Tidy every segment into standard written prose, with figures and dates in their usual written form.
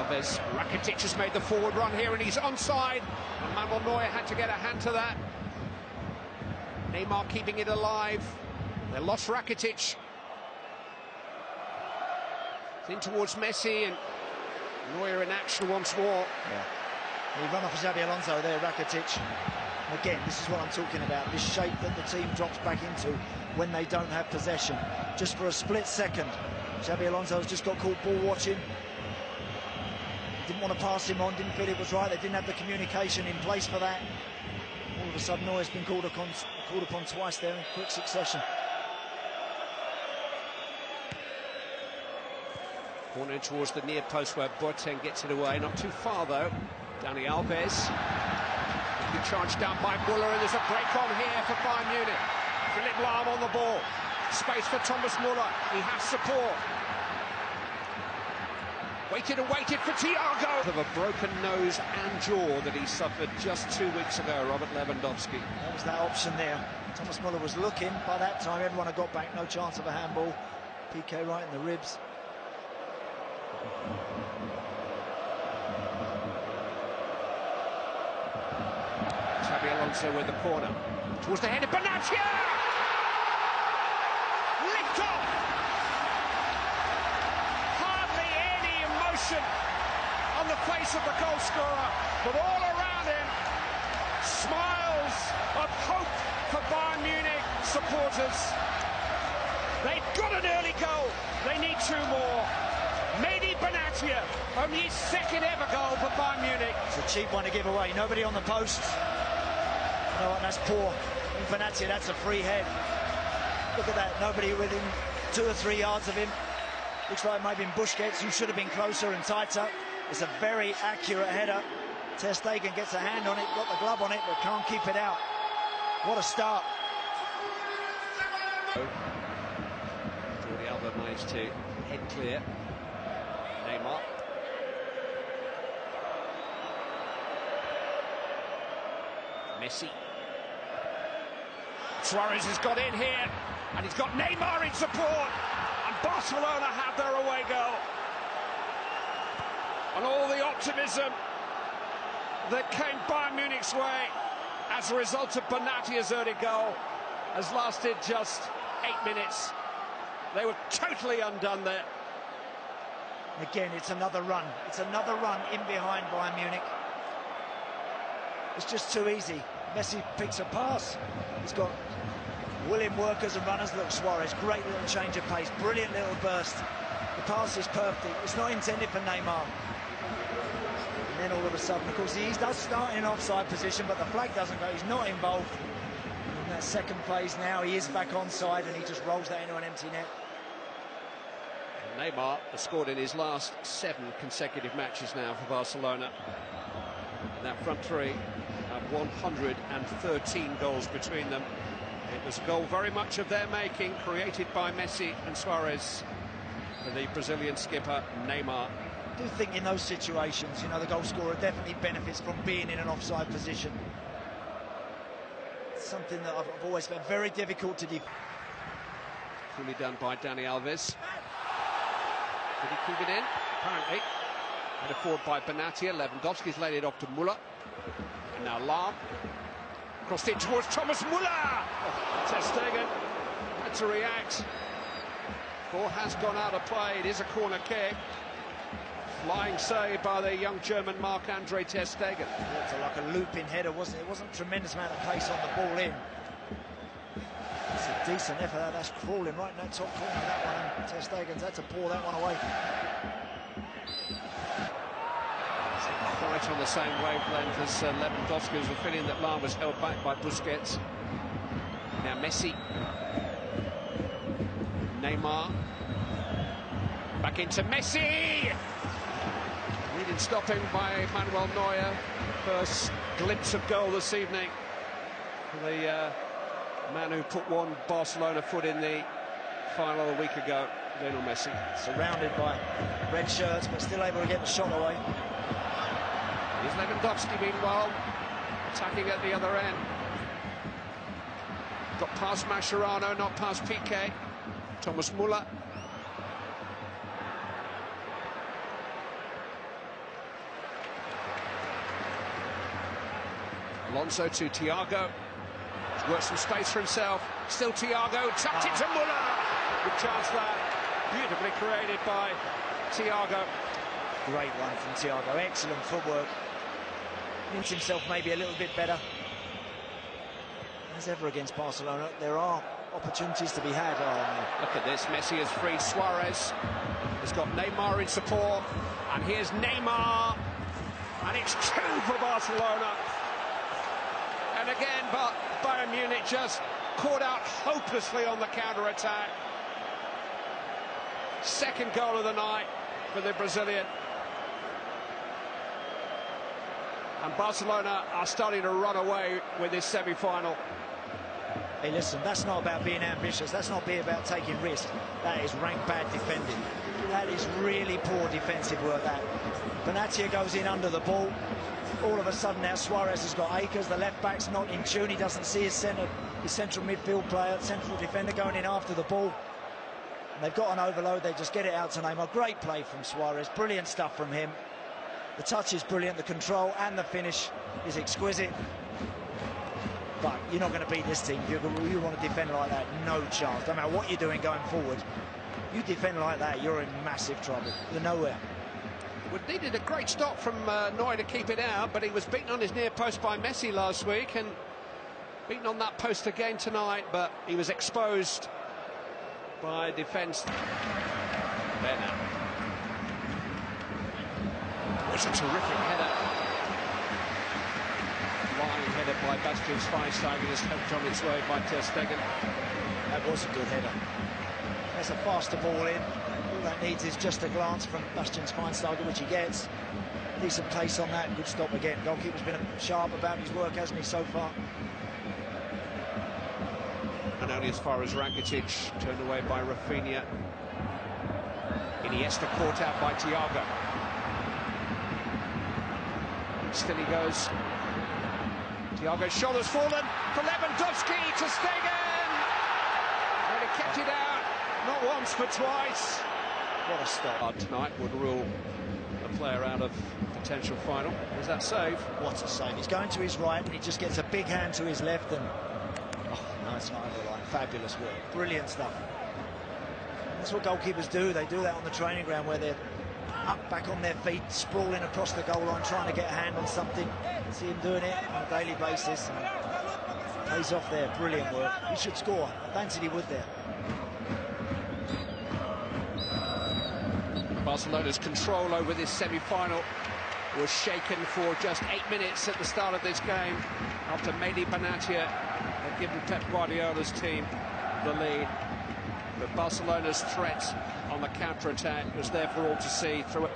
Alves. Rakitic has made the forward run here and he's onside. And Manuel Neuer had to get a hand to that. Neymar keeping it alive. They lost Rakitic. In towards Messi and Neuer in action once more. Yeah. He run off Xabi Alonso there, Rakitic. And again, this is what I'm talking about, this shape that the team drops back into when they don't have possession. Just for a split second, Xabi Alonso's just got caught ball watching. Didn't want to pass him on, didn't feel it was right. They didn't have the communication in place for that. All of a sudden, Neuer's been called upon twice there in quick succession. Corner towards the near post where Boateng gets it away, not too far though. Dani Alves. Good charge down by Muller, and there's a break on here for Bayern Munich. Philipp Lahm on the ball. Space for Thomas Muller. He has support. Waited and waited for Thiago. Of a broken nose and jaw that he suffered just 2 weeks ago, Robert Lewandowski. That was that option there. Thomas Muller was looking. By that time, everyone had got back. No chance of a handball. PK right in the ribs. Xabi Alonso with the corner. Towards the head of Benatia! Lift off! Hardly any emotion on the face of the goal scorer, but all around him, smiles of hope for Bayern Munich supporters. They've got an early goal, they need 2 more. Mehdi Benatia, only his 2nd ever goal for Bayern Munich. It's a cheap one to give away, nobody on the post. You know what, that's poor. And Benatia, that's a free head. Look at that, nobody within 2 or 3 yards of him. Looks like maybe Busquets, who should have been closer and tighter. It's a very accurate header. Ter Stegen gets a hand on it, got the glove on it, but can't keep it out. What a start. Jordi Alba managed to head clear. Neymar. Messi. Suarez has got in here, and he's got Neymar in support, and Barcelona have their away goal. And all the optimism that came Bayern Munich's way as a result of Benatia's early goal has lasted just 8 minutes. They were totally undone there. Again, it's another run. It's another run in behind Bayern Munich. It's just too easy. Messi picks a pass. He's got willing workers and runners. Look, Suarez, great little change of pace, brilliant little burst. The pass is perfect. It's not intended for Neymar. And then all of a sudden, of course, he does start in an offside position, but the flag doesn't go. He's not involved in that second phase now. He is back onside, and he just rolls that into an empty net. Neymar has scored in his last 7 consecutive matches now for Barcelona. And that front three have 113 goals between them. It was a goal very much of their making, created by Messi and Suarez, for the Brazilian skipper Neymar. I do think in those situations, you know, the goal scorer definitely benefits from being in an offside position. It's something that I've always found very difficult to do. Fully done by Dani Alves. Did he keep it in? Apparently. Headed forward by Benatia. Lewandowski's laid it off to Muller. And now Lahm. Crossed in towards Thomas Muller. Oh, Ter Stegen had to react. Ball has gone out of play. It is a corner kick. Flying save by the young German Marc-Andre Ter Stegen. It's like a looping header, wasn't it? It wasn't a tremendous amount of pace on the ball in. It's a decent effort. That's crawling right in that top corner, that one. And Ter Stegen's had to pour that one away. Quite on the same wavelength as Lewandowski, was a feeling that Lahm was held back by Busquets. Now Messi. Neymar. Back into Messi! Needed stopping by Manuel Neuer. First glimpse of goal this evening for the man who put one Barcelona foot in the final a week ago, Lionel Messi. Surrounded by red shirts, but still able to get the shot away. Here's Lewandowski, meanwhile, attacking at the other end. Got past Mascherano, not past PK. Thomas Muller. Alonso to Thiago. He's worked some space for himself. Still Thiago, chucked it to Muller. Good chance there. Beautifully created by Thiago. Great one from Thiago. Excellent footwork. Needs himself maybe a little bit better. As ever against Barcelona, there are opportunities to be had. Look at this. Messi has freed Suarez. He's got Neymar in support. And here's Neymar. And it's 2 for Barcelona. And again, but Bayern Munich just caught out hopelessly on the counter-attack. Second goal of the night for the Brazilian. And Barcelona are starting to run away with this semi-final. Hey, listen, that's not about being ambitious. That's not being about taking risks. That is rank bad defending. That is really poor defensive work, that. Benatia goes in under the ball. All of a sudden now Suarez has got acres. The left back's not in tune. He doesn't see his central midfield player, central defender going in after the ball. And they've got an overload. They just get it out to Neymar. Great play from Suarez. Brilliant stuff from him. The touch is brilliant. The control and the finish is exquisite. But you're not going to beat this team. If you want to defend like that, no chance. No matter what you're doing going forward, you defend like that, you're in massive trouble. You're nowhere. We needed a great stop from Neuer to keep it out, but he was beaten on his near post by Messi last week and beaten on that post again tonight, but he was exposed by defence. There now. It's a terrific header. Line header by Bastian Schweinsteiger, just helped on its way by Ter Stegen. That was a good header. There's a faster ball in. All that needs is just a glance from Bastian Schweinsteiger, which he gets. Decent pace on that, good stop again. Goalkeeper's been sharp about his work, hasn't he, so far? And only as far as Rakitic, turned away by Rafinha. Iniesta caught out by Thiago. Still he goes. Thiago's shoulders fallen for Lewandowski to Stegen. And he kept it out, not once but twice. What a stop. Tonight would rule a player out of potential final. Was that save? What a save. He's going to his right and he just gets a big hand to his left and... Oh, no, it's not over the line. Fabulous work. Brilliant stuff. That's what goalkeepers do. They do that on the training ground where they're up back on their feet, sprawling across the goal line, trying to get a hand on something. See him doing it on a daily basis. And pays off there. Brilliant work. He should score. I fancied he would there. Barcelona's control over this semi-final was shaken for just 8 minutes at the start of this game after Mehdi Benatia had given Pep Guardiola's team the lead. But Barcelona's threat on the counter-attack was there for all to see through it.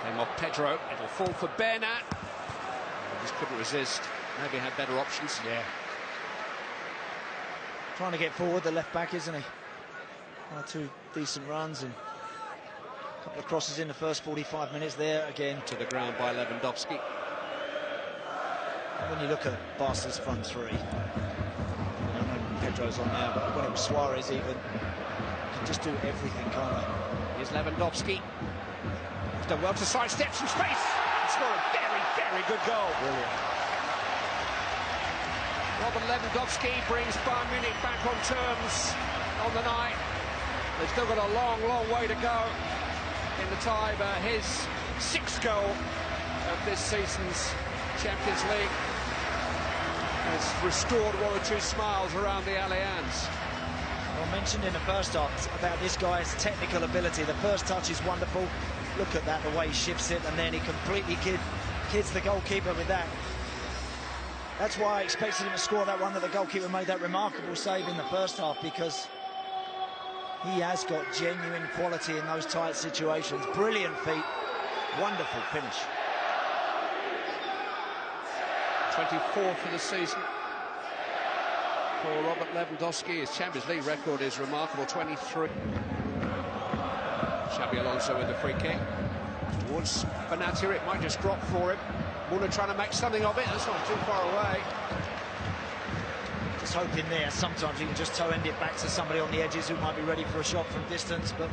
Came off Pedro, it'll fall for Bernat. He just couldn't resist, maybe had better options. Yeah. Trying to get forward, the left back, isn't he? 1 or 2 decent runs and a couple of crosses in the first 45 minutes there again. To the ground by Lewandowski. When you look at Barca's front three, I know Pedro's on now, but when it was Suarez even, can just do everything, can't they? Here's Lewandowski. He's done well to sidestep some space and score a very, very good goal. Brilliant. Robert Lewandowski brings Bayern Munich back on terms on the night. They've still got a long, long way to go in the tie, but his 6th goal of this season's Champions League has restored 1 or 2 smiles around the Allianz. Well, mentioned in the first half about this guy's technical ability. The first touch is wonderful. Look at that, the way he shifts it, and then he completely kids the goalkeeper with that. That's why I expected him to score that one, that the goalkeeper made that remarkable save in the first half, because he has got genuine quality in those tight situations. Brilliant feet, wonderful finish. 24 for the season for Robert Lewandowski. His Champions League record is remarkable, 23. Xabi Alonso with the free kick towards Benatia. It might just drop for him. Muller trying to make something of it. That's not too far away. Just hoping there sometimes you can just toe end it back to somebody on the edges who might be ready for a shot from distance, but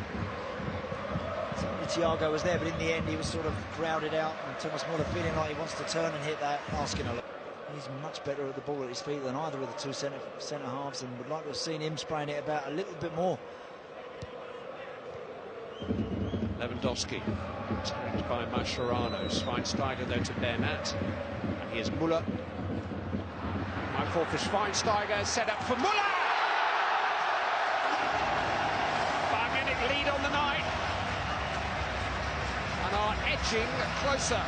Thiago was there, but in the end he was sort of crowded out, and Thomas Muller feeling like he wants to turn and hit that, asking a lot. He's much better at the ball at his feet than either of the two centre halves, and would like to have seen him spraying it about a little bit more. Lewandowski, attacked by Mascherano. Schweinsteiger though to Bernat, and here's Muller. High forward for Schweinsteiger, set up for Muller! 5-minute lead on the night, and are edging closer.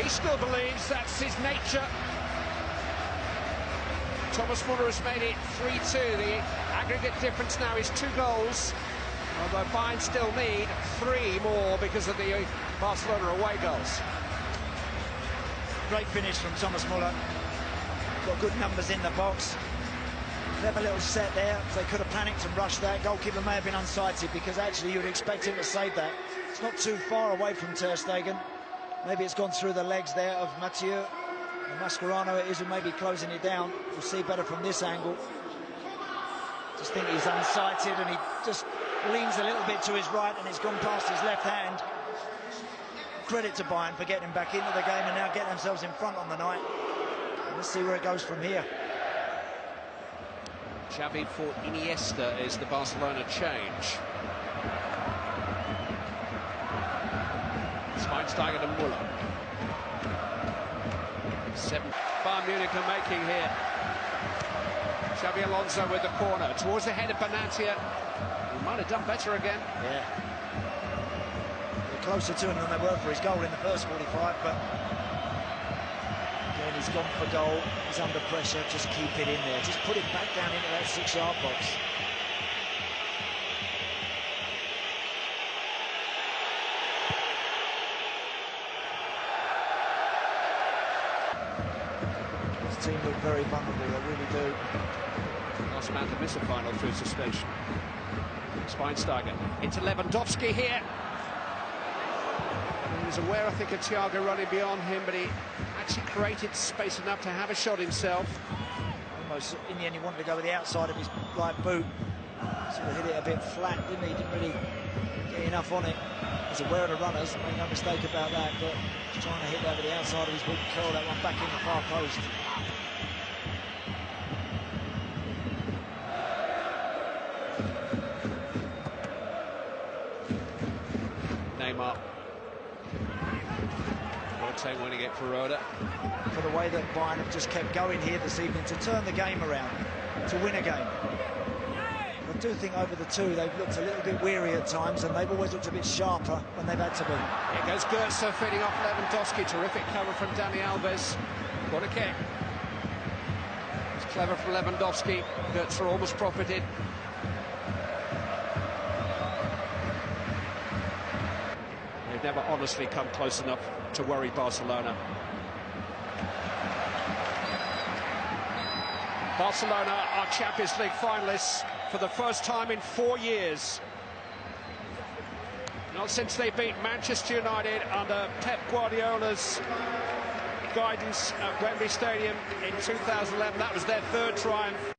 He still believes that's his nature. Thomas Muller has made it 3-2. The aggregate difference now is 2 goals, although Bayern still need 3 more because of the Barcelona away goals. Great finish from Thomas Muller. Got good numbers in the box. Clever little set there. They could have panicked and rushed that. Goalkeeper may have been unsighted, because actually you would expect him to save that. It's not too far away from Ter Stegen. Maybe it's gone through the legs there of Mathieu. And Mascherano it is who may be closing it down. We'll see better from this angle. Just think he's unsighted, and he just leans a little bit to his right, and it's gone past his left hand. Credit to Bayern for getting back into the game and now getting themselves in front on the night. Let's see where it goes from here. Xavi for Iniesta is the Barcelona change. Schweinsteiger to Muller. 7 Bayern Munich are making here. Xabi Alonso with the corner towards the head of Benatia. He might have done better again. Yeah. They're closer to him than they were for his goal in the first 45, but again, he's gone for goal. He's under pressure. Just keep it in there. Just put it back down into that 6-yard box. This team look very vulnerable. They really do. Last man to miss a final through suspension. Schweinsteiger into Lewandowski here. He was aware, I think, of Thiago running beyond him, but he actually created space enough to have a shot himself. Almost, in the end, he wanted to go with the outside of his right boot. Sort of hit it a bit flat, didn't he? Didn't really get enough on it. He's aware of the runners, made no mistake about that, but he's trying to hit that with the outside of his boot, curl that one back in the far post. Neymar. Rote winning it for Roda. For the way that Bayern have just kept going here this evening to turn the game around, to win a game. I do think over the two they've looked a little bit weary at times, and they've always looked a bit sharper when they've had to be. Here goes Goetze feeding off Lewandowski. Terrific cover from Dani Alves. What a kick. It's clever from Lewandowski. Goetze almost profited. They've never honestly come close enough to worry Barcelona. Barcelona are Champions League finalists for the first time in 4 years. Not since they beat Manchester United under Pep Guardiola's guidance at Wembley Stadium in 2011. That was their 3rd triumph.